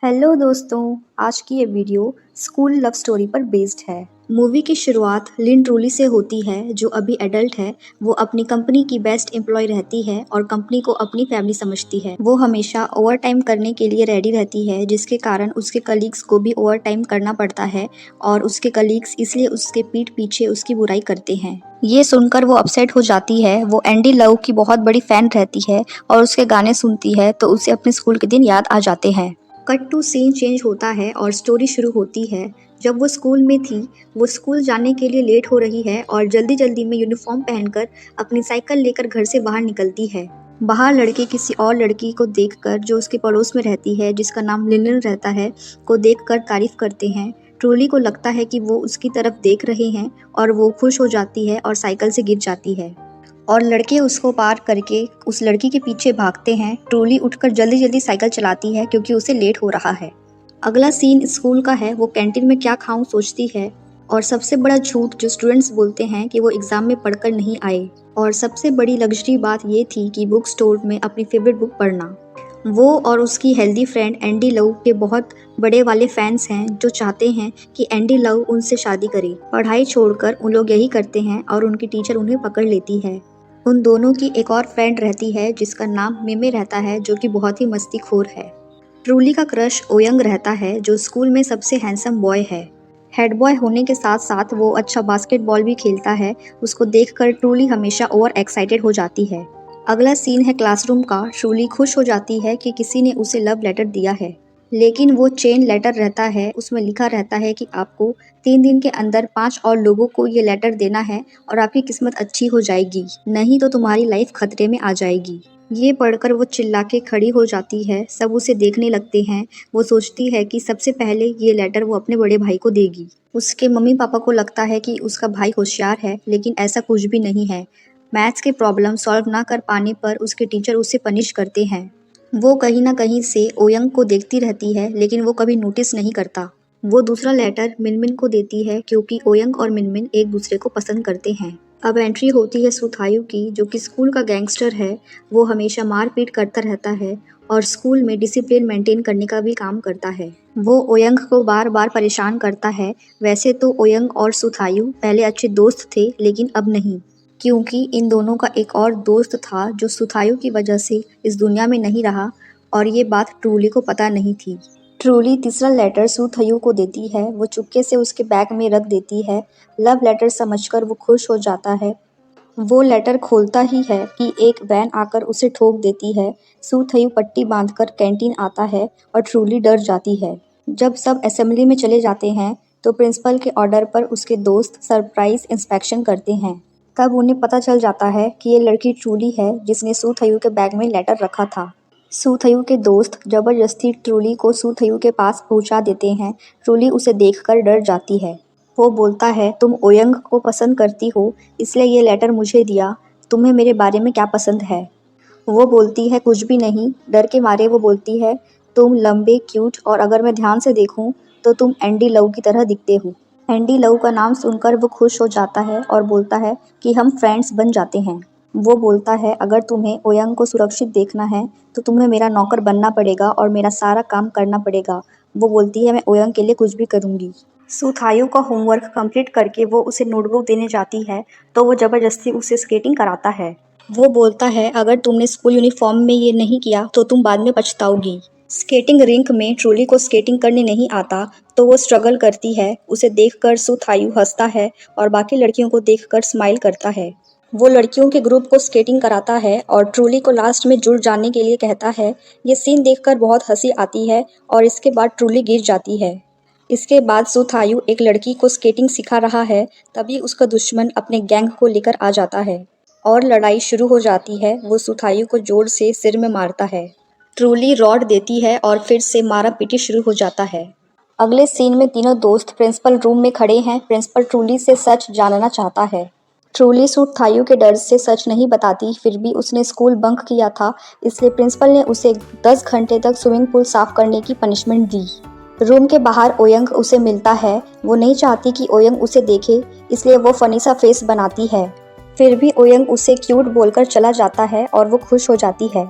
Hello दोस्तों, आज की ये वीडियो स्कूल लव स्टोरी पर बेस्ड है। मूवी की शुरुआत लिन ट्रूली से होती है, जो अभी एडल्ट है। वो अपनी कंपनी की बेस्ट एम्प्लॉय रहती है और कंपनी को अपनी फैमिली समझती है। वो हमेशा ओवर टाइम करने के लिए रेडी रहती है, जिसके कारण उसके कलीग्स को भी ओवर टाइम करना पड़ता है और उसके कलीग्स इसलिए उसके पीठ पीछे उसकी बुराई करते हैं। ये सुनकर वो अपसेट हो जाती है। वो एंडी लव की बहुत बड़ी फैन रहती है और उसके गाने सुनती है, तो उसे अपने स्कूल के दिन याद आ जाते हैं। कट टू सीन चेंज होता है और स्टोरी शुरू होती है। जब वो स्कूल में थी, वो स्कूल जाने के लिए लेट हो रही है और जल्दी जल्दी में यूनिफॉर्म पहनकर अपनी साइकिल लेकर घर से बाहर निकलती है। बाहर लड़के किसी और लड़की को देखकर, जो उसके पड़ोस में रहती है, जिसका नाम लिनन रहता है, को देखकर तारीफ करते हैं। ट्रूली को लगता है कि वो उसकी तरफ देख रहे हैं और वो खुश हो जाती है और साइकिल से गिर जाती है और लड़के उसको पार करके उस लड़की के पीछे भागते हैं। ट्रूली उठकर जल्दी जल्दी साइकिल चलाती है क्योंकि उसे लेट हो रहा है। अगला सीन स्कूल का है। वो कैंटीन में क्या खाऊं सोचती है और सबसे बड़ा झूठ जो स्टूडेंट्स बोलते हैं कि वो एग्जाम में पढ़कर नहीं आए। और सबसे बड़ी लग्जरी बात ये थी कि बुक स्टोर में अपनी फेवरेट बुक पढ़ना। वो और उसकी हेल्दी फ्रेंड एंडी लव के बहुत बड़े वाले फैंस हैं, जो चाहते हैं कि एंडी लव उनसे शादी करे। पढ़ाई छोड़कर उन लोग यही करते हैं और उनकी टीचर उन्हें पकड़ लेती है। उन दोनों की एक और फ्रेंड रहती है, जिसका नाम मिमे रहता है, जो कि बहुत ही मस्तीखोर है। ट्रूली का क्रश ओयंग रहता है, जो स्कूल में सबसे हैंडसम बॉय है। हेड बॉय होने के साथ साथ वो अच्छा बास्केटबॉल भी खेलता है। उसको देखकर ट्रूली हमेशा ओवर एक्साइटेड हो जाती है। अगला सीन है क्लासरूम का। ट्रूली खुश हो जाती है कि किसी ने उसे लव लेटर दिया है, लेकिन वो चेन लेटर रहता है। उसमें लिखा रहता है कि आपको 3 दिन के अंदर 5 और लोगों को ये लेटर देना है और आपकी किस्मत अच्छी हो जाएगी, नहीं तो तुम्हारी लाइफ खतरे में आ जाएगी। ये पढ़कर वो चिल्ला के खड़ी हो जाती है। सब उसे देखने लगते हैं। वो सोचती है कि सबसे पहले ये लेटर वो अपने बड़े भाई को देगी। उसके मम्मी पापा को लगता है कि उसका भाई होशियार है, लेकिन ऐसा कुछ भी नहीं है। मैथ्स के प्रॉब्लम सॉल्व ना कर पाने पर उसके टीचर उसे पनिश करते हैं। वो कहीं ना कहीं से ओयंग को देखती रहती है, लेकिन वो कभी नोटिस नहीं करता। वो दूसरा लेटर मिनमिन को देती है, क्योंकि ओयंग और मिनमिन एक दूसरे को पसंद करते हैं। अब एंट्री होती है सुथायु की, जो कि स्कूल का गैंगस्टर है। वो हमेशा मारपीट करता रहता है और स्कूल में डिसिप्लिन मेंटेन करने का भी काम करता है। वो ओयंग को बार बार परेशान करता है। वैसे तो ओयंग और सुथायु पहले अच्छे दोस्त थे, लेकिन अब नहीं, क्योंकि इन दोनों का एक और दोस्त था जो सुथायु की वजह से इस दुनिया में नहीं रहा, और ये बात ट्रूली को पता नहीं थी। ट्रूली तीसरा लेटर सुथायु को देती है। वो चुपके से उसके बैग में रख देती है। लव लेटर समझकर वो खुश हो जाता है। वो लेटर खोलता ही है कि एक वैन आकर उसे ठोक देती है। सुथायु पट्टी बांधकर कैंटीन आता है और ट्रूली डर जाती है। जब सब असेंबली में चले जाते हैं, तो प्रिंसिपल के ऑर्डर पर उसके दोस्त सरप्राइज इंस्पेक्शन करते हैं। तब उन्हें पता चल जाता है कि ये लड़की ट्रूली है, जिसने सुथायु के बैग में लेटर रखा था। सुथायु के दोस्त जबरदस्ती ट्रूली को सुथायु के पास पहुंचा देते हैं। ट्रूली उसे देखकर डर जाती है। वो बोलता है, तुम ओयंग को पसंद करती हो, इसलिए ये लेटर मुझे दिया। तुम्हें मेरे बारे में क्या पसंद है? वो बोलती है, कुछ भी नहीं। डर के मारे वो बोलती है, तुम लंबे, क्यूट और अगर मैं ध्यान से देखूं तो तुम एंडी लव की तरह दिखते हो। एंडी लव का नाम सुनकर वो खुश हो जाता है और बोलता है कि हम फ्रेंड्स बन जाते हैं। वो बोलता है, अगर तुम्हें ओयंग को सुरक्षित देखना है तो तुम्हें मेरा नौकर बनना पड़ेगा और मेरा सारा काम करना पड़ेगा। वो बोलती है, मैं ओयंग के लिए कुछ भी करूँगी। सुथायु का होमवर्क कंप्लीट करके वो उसे नोटबुक देने जाती है, तो वो ज़बरदस्ती उसे स्केटिंग कराता है। वो बोलता है, अगर तुमने स्कूल यूनिफॉर्म में ये नहीं किया तो तुम बाद में पछताओगी। स्केटिंग रिंक में ट्रूली को स्केटिंग करने नहीं आता, तो वो स्ट्रगल करती है। उसे देखकर सुथायु हंसता है और बाकी लड़कियों को देखकर स्माइल करता है। वो लड़कियों के ग्रुप को स्केटिंग कराता है और ट्रूली को लास्ट में जुड़ जाने के लिए कहता है। ये सीन देखकर बहुत हंसी आती है और इसके बाद ट्रूली गिर जाती है। इसके बाद सुथायु एक लड़की को स्केटिंग सिखा रहा है, तभी उसका दुश्मन अपने गैंग को लेकर आ जाता है और लड़ाई शुरू हो जाती है। वो सुथायु को जोर से सिर में मारता है। ट्रूली रॉड देती है और फिर से मारा पीटी शुरू हो जाता है। अगले सीन में तीनों दोस्त प्रिंसिपल रूम में खड़े हैं। प्रिंसिपल ट्रूली से सच जानना चाहता है। ट्रूली सुथायु के डर से सच नहीं बताती, फिर भी उसने स्कूल बंक किया था, इसलिए प्रिंसिपल ने उसे 10 घंटे तक स्विमिंग पूल साफ करने की पनिशमेंट दी। रूम के बाहर ओयंग उसे मिलता है। वो नहीं चाहती कि ओयंग उसे देखे, इसलिए वो फनी सा फेस बनाती है। फिर भी ओयंग उसे क्यूट बोलकर चला जाता है और वो खुश हो जाती है।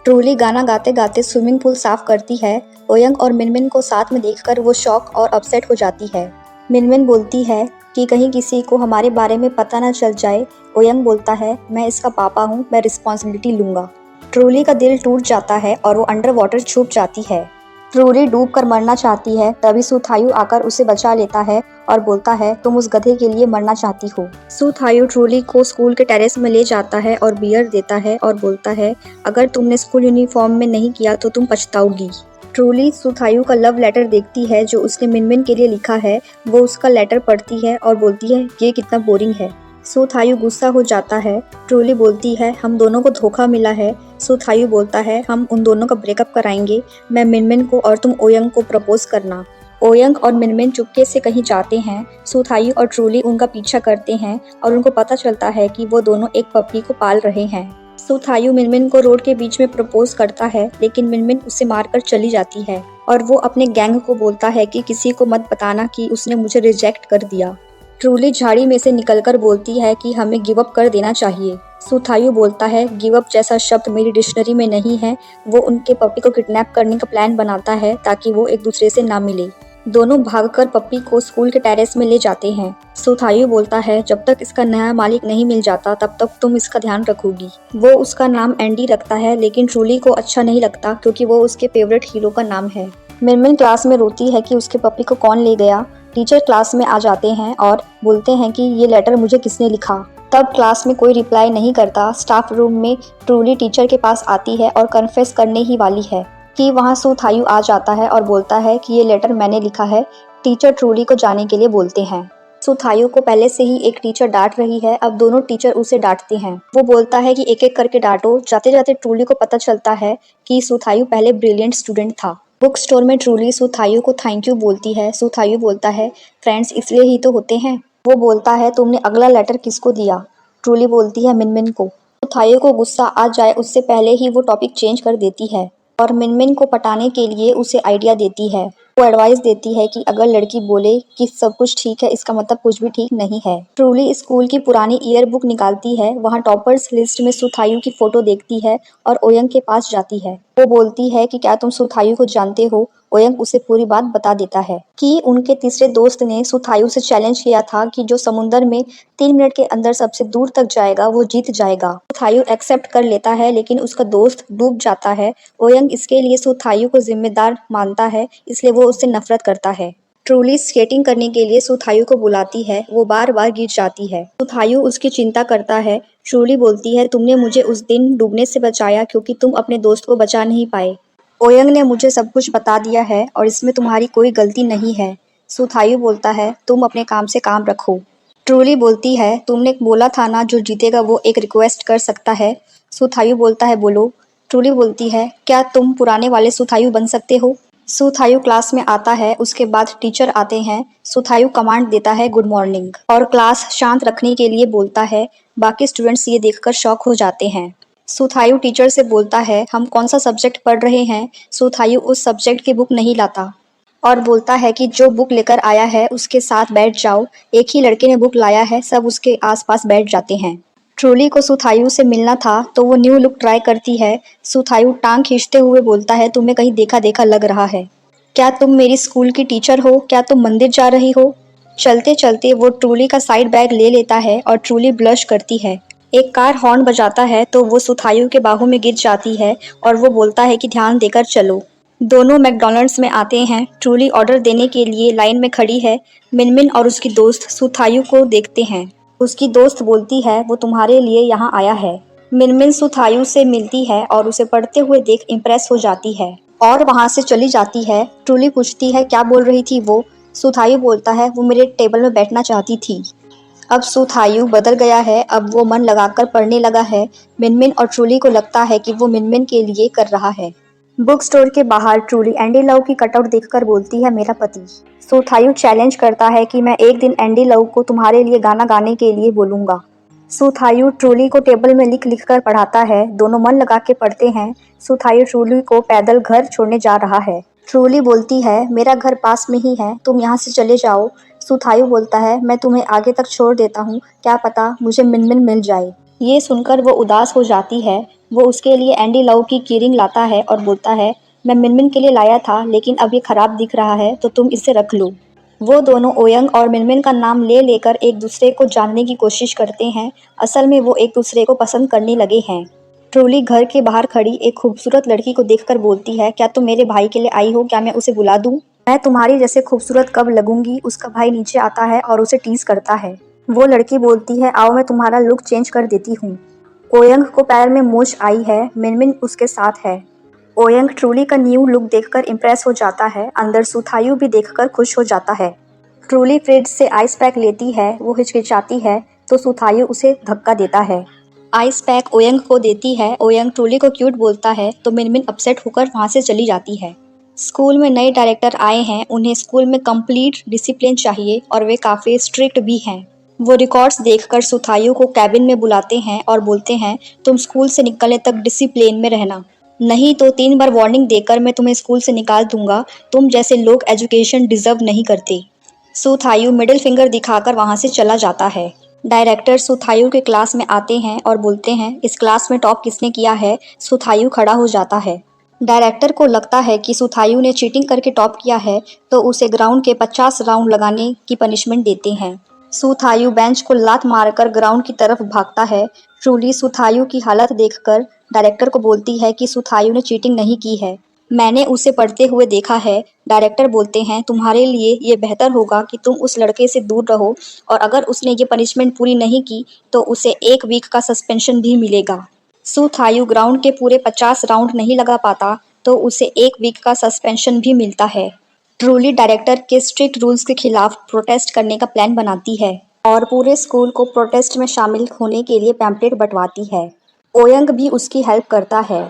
ट्रूली गाना गाते गाते स्विमिंग पूल साफ करती है। ओयंग और मिनमिन को साथ में देखकर वो शॉक और अपसेट हो जाती है। मिनमिन बोलती है कि कहीं किसी को हमारे बारे में पता ना चल जाए। ओयंग बोलता है मैं इसका पापा हूँ, मैं रिस्पॉन्सिबिलिटी लूँगा। ट्रूली का दिल टूट जाता है और वो अंडर वाटर छुप जाती है। ट्रूली डूब कर मरना चाहती है, तभी सुथायु आकर उसे बचा लेता है और बोलता है तुम उस गधे के लिए मरना चाहती हो। सुथायु ट्रूली को स्कूल के टेरेस में ले जाता है और बियर देता है और बोलता है अगर तुमने स्कूल यूनिफॉर्म में नहीं किया तो तुम पछताओगी। ट्रूली सुथायु का लव लेटर देखती है जो उसने मिनमिन के लिए लिखा है। वो उसका लेटर पढ़ती है और बोलती है ये कितना बोरिंग है। सुथायु गुस्सा हो जाता है। ट्रूली बोलती है हम दोनों को धोखा मिला है। सुथायु बोलता है हम उन दोनों का ब्रेकअप कराएंगे, मैं मिनमिन को और तुम ओयंग को प्रपोज करना। ओयंग और मिनमिन चुपके से कहीं जाते हैं। सुथायु और ट्रूली उनका पीछा करते हैं और उनको पता चलता है कि वो दोनों एक पपी को पाल रहे हैं। सुथायु मिनमिन को रोड के बीच में प्रपोज करता है, लेकिन मिनमिन उसे मारकर चली जाती है और वो अपने गैंग को बोलता है कि किसी को मत बताना कि उसने मुझे रिजेक्ट कर दिया। ट्रूली झाड़ी में से निकलकर बोलती है कि हमें गिव अप कर देना चाहिए। सुथायु बोलता है गिव अप जैसा शब्द मेरी डिक्शनरी में नहीं है। वो उनके पपी को किडनैप करने का प्लान बनाता है ताकि वो एक दूसरे से ना मिले। दोनों भागकर पप्पी को स्कूल के टेरेस में ले जाते हैं। सुथायु बोलता है जब तक इसका नया मालिक नहीं मिल जाता तब तक तुम इसका ध्यान रखोगी। वो उसका नाम एंडी रखता है, लेकिन ट्रूली को अच्छा नहीं लगता क्योंकि वो उसके फेवरेट हीरो का नाम है। मिनमिन क्लास में रोती है कि उसके पप्पी को कौन ले गया। टीचर क्लास में आ जाते हैं और बोलते हैं कि ये लेटर मुझे किसने लिखा। तब क्लास में कोई रिप्लाई नहीं करता। स्टाफ रूम में ट्रूली टीचर के पास आती है और कन्फेस करने ही वाली है कि वहाँ सुथायु आ जाता है और बोलता है कि ये लेटर मैंने लिखा है। टीचर ट्रूली को जाने के लिए बोलते हैं। सुथायु को पहले से ही एक टीचर डांट रही है, अब दोनों टीचर उसे डांटते हैं। वो बोलता है कि एक एक करके डांटो। जाते जाते ट्रूली को पता चलता है कि सुथायु पहले ब्रिलियंट स्टूडेंट था। बुक स्टोर में ट्रूली सुथायु को थैंक यू बोलती है। सुथायु बोलता है फ्रेंड्स इसलिए ही तो होते हैं। वो बोलता है तुमने अगला लेटर किसको दिया। ट्रूली बोलती है मिनमिन को। सुथायु को गुस्सा आ जाए उससे पहले ही वो टॉपिक चेंज कर देती है और मिनमिन को पटाने के लिए उसे आइडिया देती है। वो एडवाइस देती है कि अगर लड़की बोले कि सब कुछ ठीक है इसका मतलब कुछ भी ठीक नहीं है। ट्रूली स्कूल की पुरानी ईयर बुक निकालती है। वहाँ टॉपर्स लिस्ट में सुथायु की फोटो देखती है और ओयंग के पास जाती है। वो बोलती है कि क्या तुम सुथायु को जानते हो। ओयंग उसे पूरी बात बता देता है कि उनके तीसरे दोस्त ने सुथायु से चैलेंज किया था कि जो समुंदर में 3 मिनट के अंदर सबसे दूर तक जाएगा वो जीत जाएगा। सुथायु एक्सेप्ट कर लेता है, लेकिन उसका दोस्त डूब जाता है। ओयंग इसके लिए सुथायु को जिम्मेदार मानता है, इसलिए वो उससे नफरत करता है। ट्रूली स्केटिंग करने के लिए सुथायु को बुलाती है। वो बार बार गिर जाती है। सुथायु उसकी चिंता करता है। ट्रूली बोलती है तुमने मुझे उस दिन डूबने से बचाया क्योंकि तुम अपने दोस्त को बचा नहीं पाए। ओयंग ने मुझे सब कुछ बता दिया है और इसमें तुम्हारी कोई गलती नहीं है। सुथायु बोलता है तुम अपने काम से काम रखो। ट्रूली बोलती है तुमने बोला था ना जो जीतेगा वो एक रिक्वेस्ट कर सकता है। सुथायु बोलता है बोलो। ट्रूली बोलती है क्या तुम पुराने वाले सुथायु बन सकते हो। सुथायु क्लास में आता है। उसके बाद टीचर आते हैं। सुथायु कमांड देता है गुड मॉर्निंग और क्लास शांत रखने के लिए बोलता है। बाकी स्टूडेंट्स ये देखकर शॉक हो जाते हैं। सुथायु टीचर से बोलता है हम कौन सा सब्जेक्ट पढ़ रहे हैं। सुथायु उस सब्जेक्ट की बुक नहीं लाता और बोलता है कि जो बुक लेकर आया है उसके साथ बैठ जाओ। एक ही लड़के ने बुक लाया है, सब उसके आसपास बैठ जाते हैं। ट्रूली को सुथायु से मिलना था तो वो न्यू लुक ट्राई करती है। सुथायु टांग खींचते हुए बोलता है तुम्हें कहीं देखा देखा लग रहा है। क्या तुम मेरी स्कूल की टीचर हो। क्या तुम मंदिर जा रही हो। चलते चलते वो ट्रूली का साइड बैग ले लेता है और ट्रूली ब्लश करती है। एक कार हॉर्न बजाता है तो वो सुथायु के बाहों में गिर जाती है और वो बोलता है कि ध्यान देकर चलो। दोनों मैकडॉनल्ड्स में आते हैं। ट्रूली ऑर्डर देने के लिए लाइन में खड़ी है। मिनमिन और उसकी दोस्त सुथायु को देखते हैं। उसकी दोस्त बोलती है वो तुम्हारे लिए यहाँ आया है। मिनमिन सुथायु से मिलती है और उसे पढ़ते हुए देख इम्प्रेस हो जाती है और वहाँ से चली जाती है। ट्रूली पूछती है क्या बोल रही थी वो। सुथायु बोलता है वो मेरे टेबल में बैठना चाहती थी। अब सुथायु बदल गया है। अब वो मन लगाकर पढ़ने लगा है। मिनमिन और ट्रूली को लगता है कि वो मिनमिन के लिए कर रहा है। बुक स्टोर के बाहर ट्रूली एंडी लव की कटआउट देखकर बोलती है मेरा पति। सुथायु चैलेंज करता है कि मैं एक दिन एंडी लव को तुम्हारे लिए गाना गाने के लिए बोलूँगा। सुथायु ट्रूली को टेबल में लिख लिख कर पढ़ाता है। दोनों मन लगा के पढ़ते हैं। सुथायु ट्रूली को पैदल घर छोड़ने जा रहा है। ट्रूली बोलती है मेरा घर पास में ही है, तुम यहाँ से चले जाओ। सुथायु बोलता है मैं तुम्हें आगे तक छोड़ देता हूँ, क्या पता मुझे मिनमिन मिल जाए। ये सुनकर वो उदास हो जाती है। वो उसके लिए एंडी लव की कीरिंग लाता है और बोलता है, मैं मिनमिन के लिए लाया था लेकिन अब ये खराब दिख रहा है तो तुम इसे रख लो। वो दोनों ओयंग और मिनमिन का नाम ले लेकर एक दूसरे को जानने की कोशिश करते हैं। असल में वो एक दूसरे को पसंद करने लगे हैं। ट्रूली घर के बाहर खड़ी एक खूबसूरत लड़की को देखकर बोलती है, क्या तुम मेरे भाई के लिए आई हो? क्या मैं उसे बुला दूं? मैं तुम्हारी जैसे खूबसूरत कब लगूंगी? उसका भाई नीचे आता है और उसे टीज करता है। वो लड़की बोलती है, आओ मैं तुम्हारा लुक चेंज कर देती हूँ। ओयंग को पैर में मूंछ आई है। मिनमिन उसके साथ है। ओयंग ट्रूली का न्यू लुक देखकर इम्प्रेस हो जाता है। अंदर सुथायु भी देखकर खुश हो जाता है। ट्रूली फ्रिज से आइस पैक लेती है। वो हिचकिचाती है तो सुथायु उसे धक्का देता है। आइस पैक ओयंग को देती है। ओयंग ट्रूली को क्यूट बोलता है तो मिनमिन अपसेट होकर वहाँ से चली जाती है। स्कूल में नए डायरेक्टर आए हैं। उन्हें स्कूल में कंप्लीट डिसिप्लिन चाहिए और वे काफ़ी स्ट्रिक्ट भी हैं। वो रिकॉर्ड्स देखकर सुथायु को कैबिन में बुलाते हैं और बोलते हैं, तुम स्कूल से निकलने तक डिसिप्लिन में रहना, नहीं तो 3 बार वार्निंग देकर मैं तुम्हें स्कूल से निकाल दूंगा। तुम जैसे लोग एजुकेशन डिजर्व नहीं करते। सुथायु मिडिल फिंगर दिखाकर वहाँ से चला जाता है। डायरेक्टर सुथायु के क्लास में आते हैं और बोलते हैं, इस क्लास में टॉप किसने किया है? सुथायु खड़ा हो जाता है। डायरेक्टर को लगता है कि सुथायु ने चीटिंग करके टॉप किया है तो उसे ग्राउंड के 50 राउंड लगाने की पनिशमेंट देते हैं। सुथायु बेंच को लात मारकर ग्राउंड की तरफ भागता है। ट्रूली सुथायु की हालत देखकर डायरेक्टर को बोलती है कि सुथायु ने चीटिंग नहीं की है, मैंने उसे पढ़ते हुए देखा है। डायरेक्टर बोलते हैं, तुम्हारे लिए ये बेहतर होगा कि तुम उस लड़के से दूर रहो और अगर उसने ये पनिशमेंट पूरी नहीं की तो उसे 1 वीक का सस्पेंशन भी मिलेगा। सुथायु ग्राउंड के पूरे 50 राउंड नहीं लगा पाता तो उसे 1 वीक का सस्पेंशन भी मिलता है। ट्रूली डायरेक्टर के स्ट्रिक्ट रूल्स के खिलाफ प्रोटेस्ट करने का प्लान बनाती है और पूरे स्कूल को प्रोटेस्ट में शामिल होने के लिए पैम्पलेट बंटवाती है। ओयंग भी उसकी हेल्प करता है।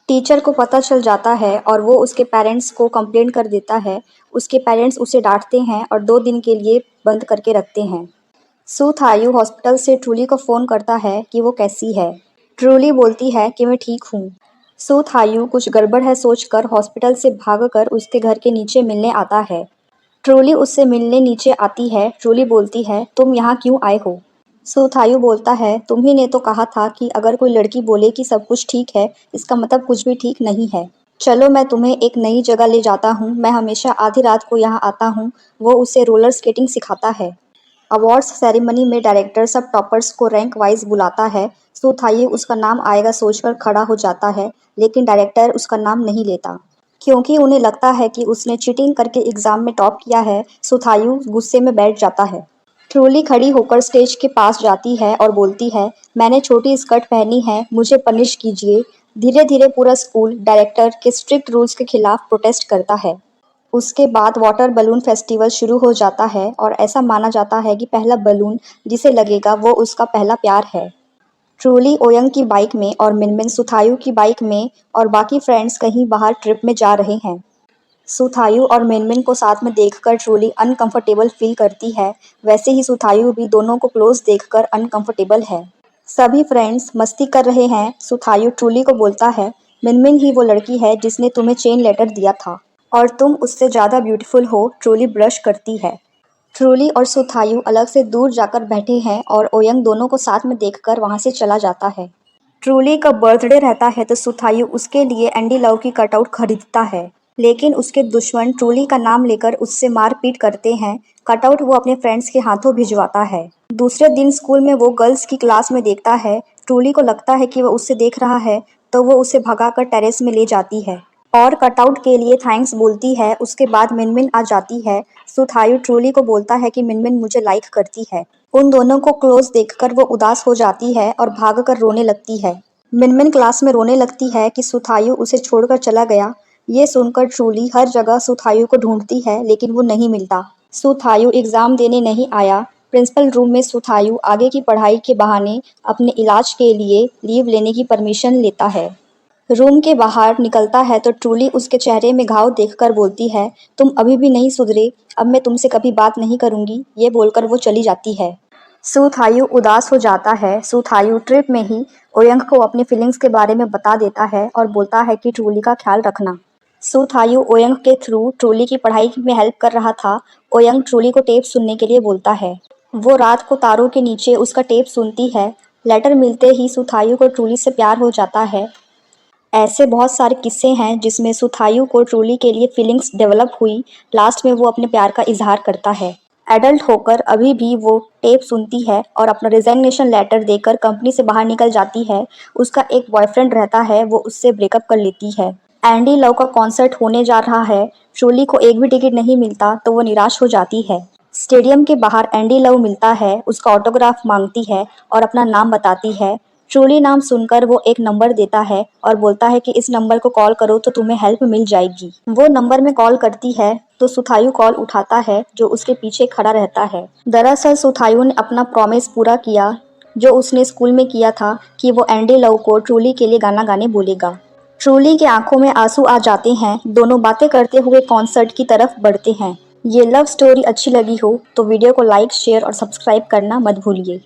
टीचर को पता चल जाता है और वो उसके पेरेंट्स को कंप्लेंट कर देता है। उसके पेरेंट्स उसे डांटते हैं और 2 दिन के लिए बंद करके रखते हैं। सुथायु हॉस्पिटल से ट्रूली को फ़ोन करता है कि वो कैसी है। ट्रूली बोलती है कि मैं ठीक हूँ। सुथायु कुछ गड़बड़ है सोचकर हॉस्पिटल से भागकर उसके घर के नीचे मिलने आता है। ट्रूली उससे मिलने नीचे आती है। ट्रूली बोलती है, तुम यहाँ क्यों आए हो? सुथायु बोलता है, तुम्ही ने तो कहा था कि अगर कोई लड़की बोले कि सब कुछ ठीक है, इसका मतलब कुछ भी ठीक नहीं है। चलो मैं तुम्हें एक नई जगह ले जाता हूँ। मैं हमेशा आधी रात को यहाँ आता हूँ। वो उसे रोलर स्केटिंग सिखाता है। अवार्ड्स सेरेमनी में डायरेक्टर सब टॉपर्स को रैंक वाइज बुलाता है। सुथायु उसका नाम आएगा सोचकर खड़ा हो जाता है, लेकिन डायरेक्टर उसका नाम नहीं लेता क्योंकि उन्हें लगता है कि उसने चीटिंग करके एग्जाम में टॉप किया है। सुथायु गुस्से में बैठ जाता है। ट्रूली खड़ी होकर स्टेज के पास जाती है और बोलती है, मैंने छोटी स्कर्ट पहनी है, मुझे पनिश कीजिए। धीरे धीरे पूरा स्कूल डायरेक्टर के स्ट्रिक्ट रूल्स के खिलाफ प्रोटेस्ट करता है। उसके बाद वाटर बलून फेस्टिवल शुरू हो जाता है और ऐसा माना जाता है कि पहला बलून जिसे लगेगा वो उसका पहला प्यार है। ट्रूली ओयंग की बाइक में और मिनमिन सुथायु की बाइक में और बाकी फ्रेंड्स कहीं बाहर ट्रिप में जा रहे हैं। सुथायु और मिनमिन को साथ में देखकर ट्रूली अनकंफर्टेबल फील करती है। वैसे ही सुथायु भी दोनों को क्लोज देखकर अनकंफर्टेबल है। सभी फ्रेंड्स मस्ती कर रहे हैं। सुथायु ट्रूली को बोलता है, मिनमिन ही वो लड़की है जिसने तुम्हें चेन लेटर दिया था और तुम उससे ज़्यादा ब्यूटीफुल हो। ट्रूली ब्रश करती है। ट्रूली और सुथायु अलग से दूर जाकर बैठे हैं और ओयंग दोनों को साथ में देखकर वहाँ से चला जाता है। ट्रूली का बर्थडे रहता है तो सुथायु उसके लिए एंडी लव की कटआउट खरीदता है, लेकिन उसके दुश्मन ट्रूली का नाम लेकर उससे मारपीट करते हैं। कटआउट वो अपने फ्रेंड्स के हाथों भिजवाता है। दूसरे दिन स्कूल में वो गर्ल्स की क्लास में देखता है। ट्रूली को लगता है कि वो उससे देख रहा है तो वो उसे भगाकर टेरेस में ले जाती है और कटआउट के लिए थैंक्स बोलती है। उसके बाद मिनमिन आ जाती है। सुथायु ट्रूली को बोलता है कि मिनमिन मुझे लाइक करती है। उन दोनों को क्लोज देखकर वो उदास हो जाती है और भागकर रोने लगती है। मिनमिन क्लास में रोने लगती है कि सुथायु उसे छोड़कर चला गया। ये सुनकर ट्रूली हर जगह सुथायु को ढूंढती है लेकिन वो नहीं मिलता। सुथायु एग्जाम देने नहीं आया। प्रिंसिपल रूम में सुथायु आगे की पढ़ाई के बहाने अपने इलाज के लिए लीव लेने की परमिशन लेता है। रूम के बाहर निकलता है तो ट्रूली उसके चेहरे में घाव देखकर बोलती है, तुम अभी भी नहीं सुधरे, अब मैं तुमसे कभी बात नहीं करूंगी। ये बोलकर वो चली जाती है। सुथायु उदास हो जाता है। सुथायु ट्रिप में ही ओयंग को अपनी फीलिंग्स के बारे में बता देता है और बोलता है कि ट्रूली का ख्याल रखना। सुथायु ओयंग के थ्रू ट्रूली की पढ़ाई में हेल्प कर रहा था। ओयंग ट्रूली को टेप सुनने के लिए बोलता है। वो रात को तारों के नीचे उसका टेप सुनती है। लेटर मिलते ही सुथायु को ट्रूली से प्यार हो जाता है। ऐसे बहुत सारे किस्से हैं जिसमें सुथायु को ट्रूली के लिए फीलिंग्स डेवलप हुई। लास्ट में वो अपने प्यार का इजहार करता है। एडल्ट होकर अभी भी वो टेप सुनती है और अपना रिजाइनेशन लेटर देकर कंपनी से बाहर निकल जाती है। उसका एक बॉयफ्रेंड रहता है, वो उससे ब्रेकअप कर लेती है। एंडी लव का कॉन्सर्ट होने जा रहा है। ट्रूली को एक भी टिकट नहीं मिलता तो वो निराश हो जाती है। स्टेडियम के बाहर एंडी लव मिलता है, उसका ऑटोग्राफ मांगती है और अपना नाम बताती है। ट्रूली नाम सुनकर वो एक नंबर देता है और बोलता है कि इस नंबर को कॉल करो तो तुम्हें हेल्प मिल जाएगी। वो नंबर में कॉल करती है तो सुथायु कॉल उठाता है, जो उसके पीछे खड़ा रहता है। दरअसल सुथायु ने अपना प्रॉमिस पूरा किया जो उसने स्कूल में किया था कि वो एंडी लव को ट्रूली के लिए गाना गाने बोलेगा। ट्रूली की आंखों में आंसू आ जाते हैं। दोनों बातें करते हुए कॉन्सर्ट की तरफ बढ़ते हैं। ये लव स्टोरी अच्छी लगी हो तो वीडियो को लाइक, शेयर और सब्सक्राइब करना मत भूलिए।